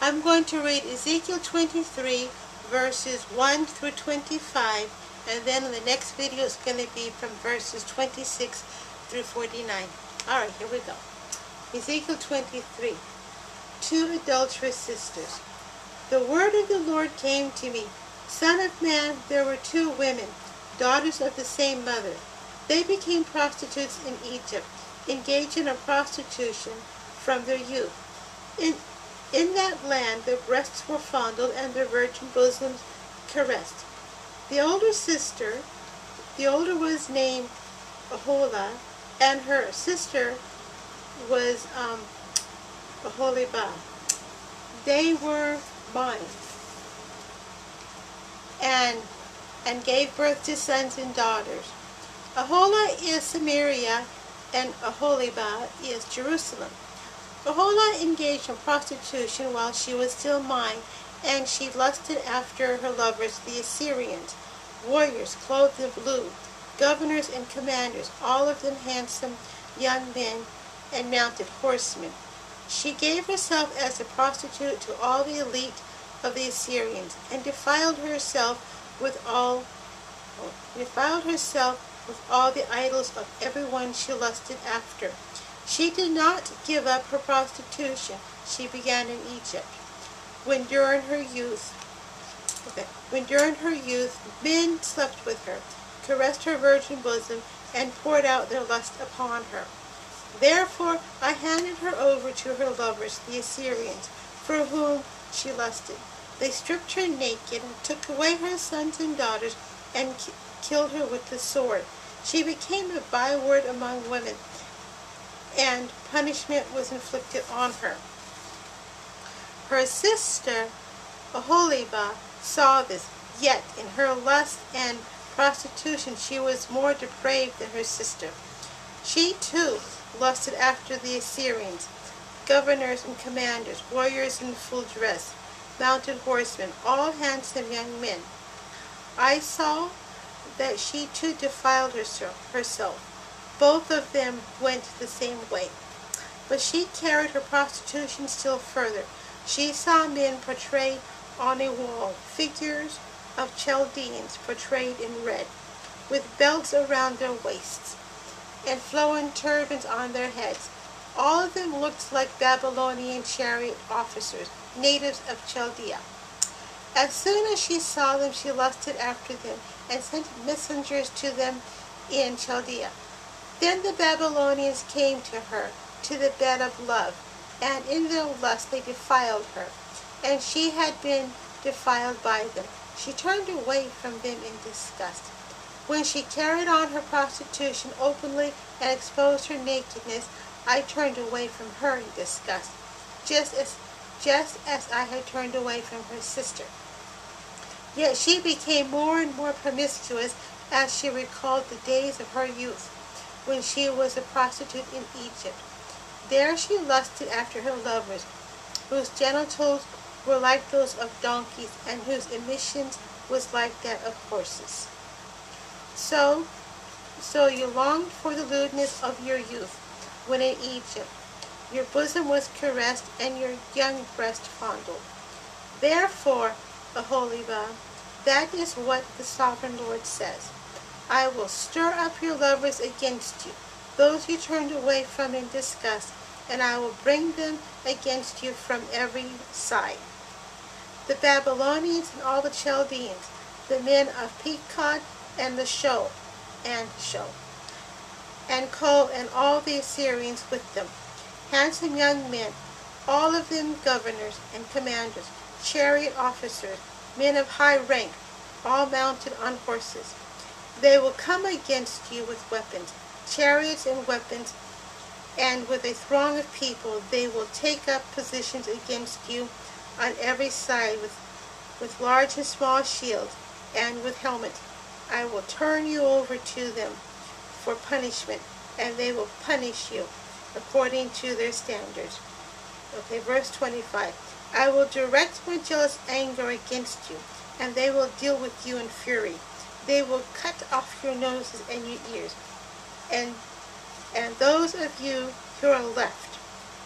I'm going to read Ezekiel 23, verses 1 through 25, and then in the next video it's going to be from verses 26 through 49. Alright, here we go. Ezekiel 23. 2 adulterous sisters. The word of the Lord came to me. Son of man, there were 2 women, daughters of the same mother. They became prostitutes in Egypt, engaged in a prostitution from their youth. In that land their breasts were fondled and their virgin bosoms caressed. The older was named Aholah, and her sister was Aholibah. They were mine, and gave birth to sons and daughters. Aholah is Samaria, and Aholibah is Jerusalem. Aholah engaged in prostitution while she was still mine, and she lusted after her lovers, the Assyrians, warriors clothed in blue, governors and commanders, all of them handsome young men and mounted horsemen. She gave herself as a prostitute to all the elite of the Assyrians, and defiled herself with all the idols of everyone she lusted after. She did not give up her prostitution she began in Egypt, when during her youth men slept with her, caressed her virgin bosom, and poured out their lust upon her. Therefore I handed her over to her lovers, the Assyrians, for whom she lusted. They stripped her naked, and took away her sons and daughters, and killed her with the sword. She became a byword among women, and punishment was inflicted on her. Her sister Aholibah saw this, yet in her lust and prostitution she was more depraved than her sister. She too lusted after the Assyrians, governors and commanders, warriors in full dress, mounted horsemen, all handsome young men. I saw that she too defiled herself. Both of them went the same way. But she carried her prostitution still further. She saw men portrayed on a wall, figures of Chaldeans portrayed in red, with belts around their waists, and flowing turbans on their heads. All of them looked like Babylonian chariot officers, natives of Chaldea. As soon as she saw them, she lusted after them, and sent messengers to them in Chaldea. Then the Babylonians came to her, to the bed of love, and in their lust they defiled her, and she had been defiled by them. She turned away from them in disgust. When she carried on her prostitution openly and exposed her nakedness, I turned away from her in disgust, just as I had turned away from her sister. Yet she became more and more promiscuous as she recalled the days of her youth, when she was a prostitute in Egypt. There she lusted after her lovers, whose genitals were like those of donkeys, and whose emissions was like that of horses. So you longed for the lewdness of your youth, when in Egypt your bosom was caressed, and your young breast fondled. Therefore, Aholibah, that is what the Sovereign Lord says. I will stir up your lovers against you, those you turned away from in disgust, and I will bring them against you from every side. The Babylonians and all the Chaldeans, the men of Pekod and the Show, and Co, and all the Assyrians with them, handsome young men, all of them governors and commanders, chariot officers, men of high rank, all mounted on horses. They will come against you with weapons, chariots and weapons, and with a throng of people they will take up positions against you on every side with large and small shields and with helmets. I will turn you over to them for punishment, and they will punish you according to their standards. Okay, verse 25. I will direct my jealous anger against you, and they will deal with you in fury. They will cut off your noses and your ears, and those of you who are left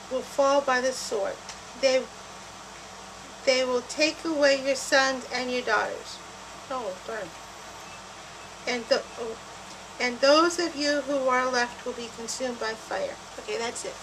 will fall by the sword. They They will take away your sons and your daughters. Oh, darn. And those of you who are left will be consumed by fire. Okay, that's it.